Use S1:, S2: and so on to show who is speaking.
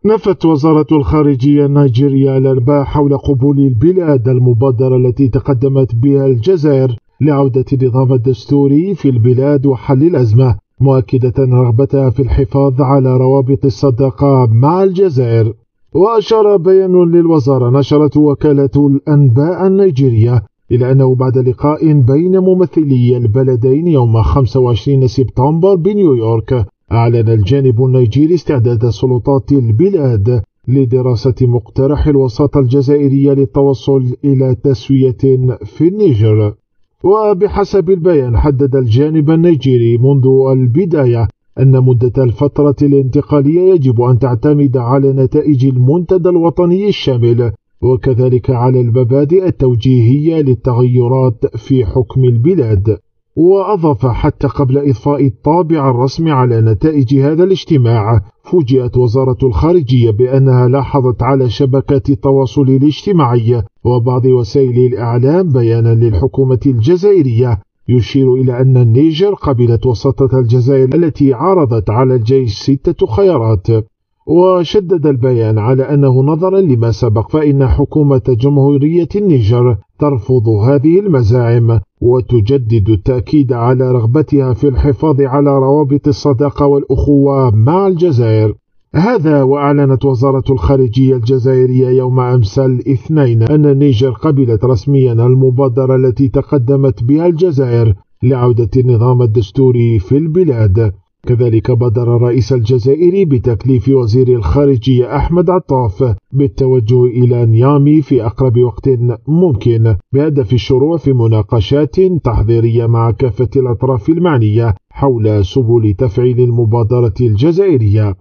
S1: نفت وزارة الخارجية النيجيرية الأنباء حول قبول البلاد المبادرة التي تقدمت بها الجزائر لعودة النظام الدستوري في البلاد وحل الأزمة، مؤكدة رغبتها في الحفاظ على روابط الصداقة مع الجزائر. وأشار بيان للوزارة نشرته وكالة الأنباء النيجيرية إلى أنه بعد لقاء بين ممثلي البلدين يوم 25 سبتمبر بنيويورك، أعلن الجانب النيجيري استعداد سلطات البلاد لدراسة مقترح الوساطة الجزائرية للتوصل إلى تسوية في النيجر. وبحسب البيان حدد الجانب النيجيري منذ البداية أن مدة الفترة الانتقالية يجب أن تعتمد على نتائج المنتدى الوطني الشامل، وكذلك على المبادئ التوجيهية للتغيرات في حكم البلاد. وأضاف حتى قبل إضفاء الطابع الرسمي على نتائج هذا الاجتماع، فوجئت وزارة الخارجية بأنها لاحظت على شبكات التواصل الاجتماعي وبعض وسائل الإعلام بيانا للحكومة الجزائرية يشير إلى أن النيجر قبلت وساطة الجزائر التي عرضت على الجيش 6 خيارات. وشدد البيان على أنه نظرا لما سبق فإن حكومة جمهورية النيجر ترفض هذه المزاعم وتجدد التأكيد على رغبتها في الحفاظ على روابط الصداقة والأخوة مع الجزائر. هذا وأعلنت وزارة الخارجية الجزائرية يوم أمس الاثنين أن النيجر قبلت رسميا المبادرة التي تقدمت بها الجزائر لعودة النظام الدستوري في البلاد. كذلك بادر الرئيس الجزائري بتكليف وزير الخارجية أحمد عطاف بالتوجه إلى نيامي في أقرب وقت ممكن بهدف الشروع في مناقشات تحضيرية مع كافة الأطراف المعنية حول سبل تفعيل المبادرة الجزائرية.